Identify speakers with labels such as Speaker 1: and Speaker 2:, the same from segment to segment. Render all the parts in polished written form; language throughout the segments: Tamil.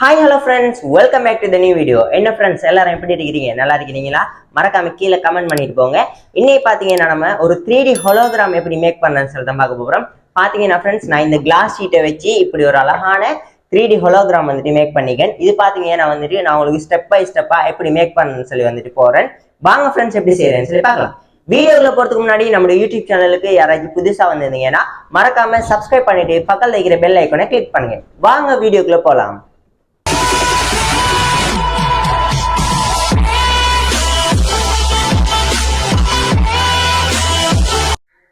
Speaker 1: Hi hello friends, welcome back to the new video. என்ன ஃப்ரெண்ட்ஸ், எல்லாரும் எப்படி இருக்கிறீங்க? நல்லா இருக்கிறீங்களா? மறக்காம கீழே கமெண்ட் பண்ணிட்டு போங்க. இன்னைக்கு பார்த்தீங்கன்னா நம்ம ஒரு 3D ஹோலோகிராம் எப்படி மேக் பண்ணன்னு சொல்லி தான் பார்க்க போகிறோம். பார்த்தீங்கன்னா ஃப்ரெண்ட்ஸ், நான் இந்த கிளாஸ் ஷீட்டை வச்சு இப்படி ஒரு அழகான 3D ஹோலோகிராம் வந்துட்டு மேக் பண்ணிக்கேன். இது பார்த்தீங்கன்னா நான் உங்களுக்கு ஸ்டெப் பை ஸ்டெப்பாக எப்படி மேக் பண்ணணும்னு சொல்லி வந்துட்டு போகிறேன். வாங்க ஃப்ரெண்ட்ஸ், எப்படி செய்கிறேன்னு சொல்லி பார்க்கலாம். வீடியோக்குள்ள போறதுக்கு முன்னாடி நம்ம யூடியூப் சேனலுக்கு யாராச்சும் புதுசா வந்திருந்தீங்கன்னா மறக்காம சப்ஸ்கிரைப் பண்ணிட்டு பக்கத்துல இருக்கிற பெல் ஐக்கானை கிளிக் பண்ணுங்க. வாங்க வீடியோக்குள்ள போலாம்.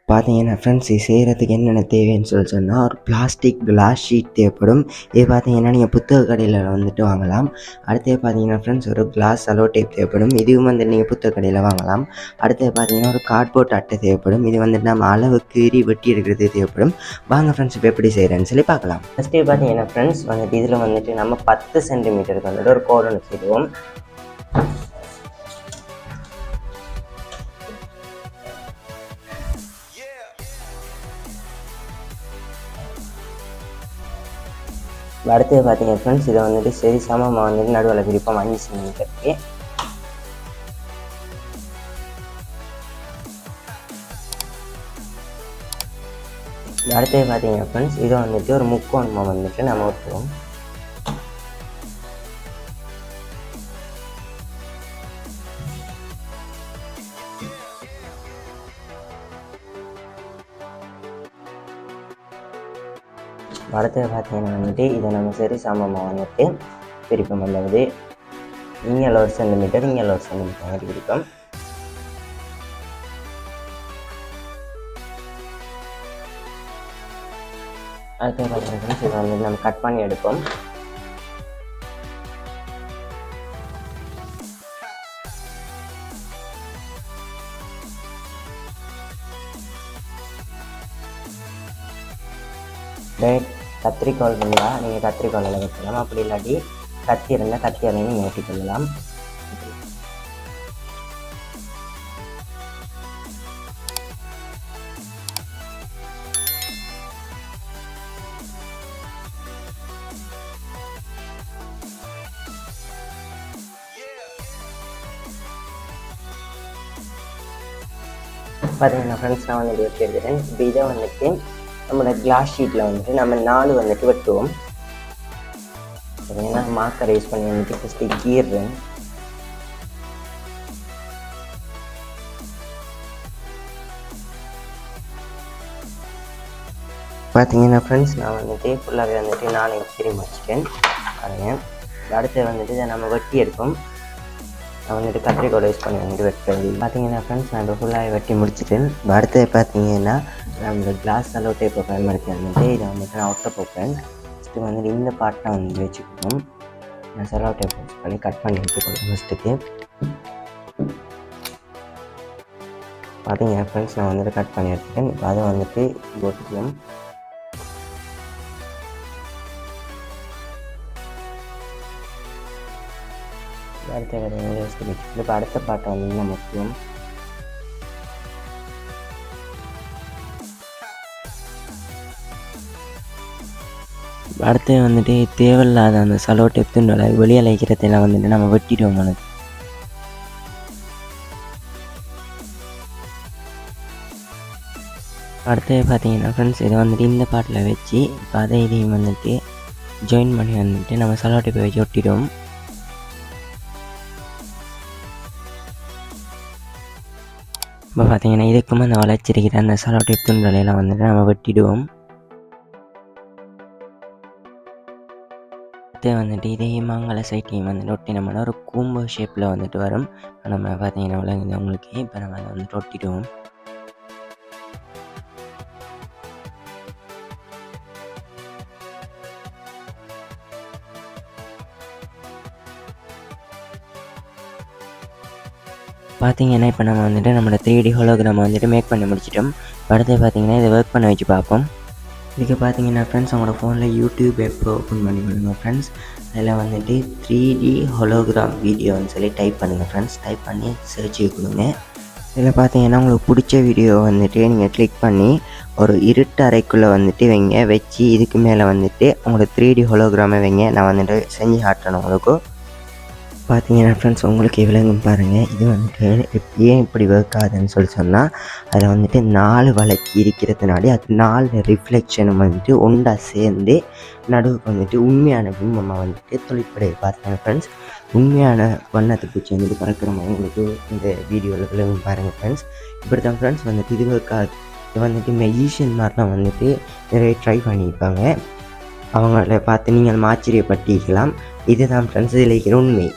Speaker 1: பார்த்தீங்கன்னா ஃப்ரெண்ட்ஸ், இது செய்கிறதுக்கு என்னென்ன தேவைன்னு சொன்னால் ஒரு பிளாஸ்டிக் கிளாஸ் ஷீட் தேவைப்படும். இது பார்த்தீங்கன்னா நீங்கள் புத்தக கடையில் வந்துட்டு வாங்கலாம். அடுத்தது பார்த்தீங்கன்னா ஃப்ரெண்ட்ஸ், ஒரு கிளாஸ் அலோ டேப் தேவைப்படும். இதுவும் வந்து நீங்கள் புத்தக கடையில் வாங்கலாம். அடுத்தது பார்த்தீங்கன்னா ஒரு கார்ட்போர்ட் அட்டை தேவைப்படும். இது வந்துட்டு நம்ம அளவுக்கு வெட்டி எடுக்கிறது தேவைப்படும். வாங்க ஃப்ரெண்ட்ஸ், இப்போ எப்படி செய்கிறேன்னு சொல்லி பார்க்கலாம். ஃபஸ்ட்டு பார்த்தீங்கன்னா ஃப்ரெண்ட்ஸ் வந்துட்டு இதில் வந்துட்டு நம்ம 10 சென்டிமீட்டருக்கு வந்துட்டு ஒரு கோடு ஒன்று செய்வோம். அடுத்தது பார்த்தீங்கன்னா ஃப்ரெண்ட்ஸ், இதை வந்துட்டு சரி சமமாக வந்துட்டு நடுவில் பிரிப்போம் 5 சென்டிமீட்டருக்கு. அடுத்தது பார்த்தீங்கன்னா ஃப்ரெண்ட்ஸ், இதை வந்துட்டு ஒரு முக்கோணமாக வந்துட்டு நம்ம ஒட்டுவோம். அடுத்தது பார்த்தீங்கன்னா வந்துட்டு இதை நம்ம சரி சமமாக வந்துட்டு பிரிப்போம். அதாவது இங்கே 1 சென்டிமீட்டர், இங்கே 1 சென்டிமீட்டர் மாதிரி பிரிப்போம். அடுத்தது பார்த்தீங்கன்னா இதை வந்துட்டு நம்ம கட் பண்ணி எடுப்போம். கத்திரிக்கோல் இருந்தால் நீங்கள் கத்திரிக்கோலில் வெட்டலாம். அப்படி இல்லாட்டி கத்தி இருந்தால் கத்தியாலையும் நீங்கள் வெட்டிக்கொள்ளலாம். பார்த்தீங்கன்னா ஃப்ரெண்ட்ஸ், நான் வந்துட்டு வெட்டி எடுத்துட்டேன். இப்போ இதை வந்துட்டு நம்மளோட கிளாஸ் ஷீட்டில் வந்துட்டு நம்ம 4 வந்துட்டு வெட்டுவோம். பார்த்தீங்கன்னா மார்க்கரை யூஸ் பண்ணி வந்துட்டு ஃபஸ்ட்டு கீறுறேன். பார்த்தீங்கன்னா ஃப்ரெண்ட்ஸ், நான் வந்துட்டு ஃபுல்லாகவே வந்துட்டு 4 கீறி வச்சுட்டேன். பாருங்கள், அடுத்து வந்துட்டு இதை நம்ம வெட்டி எடுப்போம். நான் வந்துட்டு கத்திரிக்கோல் யூஸ் பண்ணி வந்துட்டு வெட்டுறது. பார்த்தீங்கன்னா ஃப்ரெண்ட்ஸ், நான் இப்போ ஃபுல்லாக வெட்டி முடிச்சுட்டேன். அடுத்தது பார்த்தீங்கன்னா நம்ம கிளாஸ் அலோ டேப்பை பயன்படுத்தி வந்துட்டு இதை வந்துட்டு நான் ஒட்ட போப்பேன். ஃபஸ்ட்டு வந்துட்டு இந்த பார்ட்டை வந்து வச்சுக்கணும். நான் செலோ டேப் யூஸ் பண்ணி கட் பண்ணி வச்சுக்கணும். ஃபஸ்ட்டுக்கு பார்த்தீங்கன்னா ஃப்ரெண்ட்ஸ், நான் வந்துட்டு கட் பண்ணி எடுத்துட்டேன். இப்போ அதை வந்துட்டு போட்டுக்கலாம். இப்போ அடுத்த பாட்டை வந்து நம்ம முக்கியம். அடுத்து வந்துட்டு தேவையில்லாத அந்த சலோ டேப் துண்டோட வெளியலைக்கிறதெல்லாம் வந்துட்டு நம்ம வெட்டிடுவோம். அடுத்து பார்த்தீங்கன்னா ஃப்ரெண்ட்ஸ், இதை வந்துட்டு இந்த பாட்டில் வச்சு இப்போ அதை இதையும் வந்துட்டு ஜாயின் பண்ணி வந்துட்டு நம்ம சலோ டேப்பை வச்சு ஒட்டிடுவோம். இப்போ பார்த்தீங்கன்னா இதுக்கும் அந்த வளைச்சிருக்கிற அந்த சலோ டேப் துண்டலையெல்லாம் வந்துட்டு நம்ம வெட்டிடுவோம். அடுத்து வந்துட்டு இதே மங்கள சைட்டையும் வந்துட்டு ஒட்டி நம்மளோட ஒரு கூம்பு ஷேப்பில் வந்துட்டு வரும். நம்ம பார்த்தீங்கன்னா விளங்குது உங்களுக்கு. இப்போ நம்ம அதை வந்துட்டு ஒட்டிடுவோம். பார்த்தீங்கன்னா இப்போ நம்ம வந்துட்டு நம்மளோட 3D ஹோலோகிராம் வந்துட்டு மேக் பண்ணி முடிச்சிட்டோம். அடுத்து பார்த்தீங்கன்னா இதை ஒர்க் பண்ண வச்சு பார்ப்போம். இதுக்கு பார்த்தீங்கன்னா ஃப்ரெண்ட்ஸ், உங்களோட ஃபோனில் யூடியூப் எப்போ ஓப்பன் பண்ணி கொடுங்க ஃப்ரெண்ட்ஸ். அதில் வந்துட்டு 3D ஹோலோகிராம் வீடியோன்னு சொல்லி டைப் பண்ணுங்கள் ஃப்ரெண்ட்ஸ். டைப் பண்ணி சர்ச் கொடுங்க. இதில் பார்த்தீங்கன்னா உங்களுக்கு பிடிச்ச வீடியோ வந்துட்டு நீங்கள் கிளிக் பண்ணி ஒரு இருட்டு அறைக்குள்ளே வந்துட்டு வைங்க. வச்சு இதுக்கு மேலே வந்துட்டு உங்களுக்கு 3D ஹோலோகிராமை வைங்க. நான் வந்துட்டு செஞ்சு காட்டுறேன் உங்களுக்கு. பார்த்தீங்கன்னா ஃப்ரெண்ட்ஸ் உங்களுக்கு விளங்கும் பாருங்கள். இது வந்துட்டு ஏன் இப்படி ஒர்க் ஆகுதுன்னு சொன்னால் அதில் வந்துட்டு 4 வழக்கு இருக்கிறதுனால அது 4 ரிஃப்ளெக்ஷனும் வந்துட்டு ஒன்றா சேர்ந்து நடுவுக்கு வந்துட்டு உண்மையான பிம்பமாக வந்துட்டு தொழிற்படைய பார்த்தேன் ஃப்ரெண்ட்ஸ். உண்மையான வண்ணத்தை பூச்சி வந்துட்டு பறக்கிற மாதிரி உங்களுக்கு இந்த வீடியோவில் விளங்கும் பாருங்கள் ஃப்ரெண்ட்ஸ். இப்படி தான் ஃப்ரெண்ட்ஸ் வந்துட்டு இது ஒர்க் ஆகுது. இது வந்துட்டு மெஜிஷியன் மாதிரிலாம் வந்துட்டு நிறைய ட்ரை பண்ணியிருப்பாங்க. அவங்கள பார்த்து நீங்கள் ஆச்சரியப்பட்டிருக்கலாம். இதுதான் ஃப்ரெண்ட்ஸ் இதில் இருக்கிற உண்மை.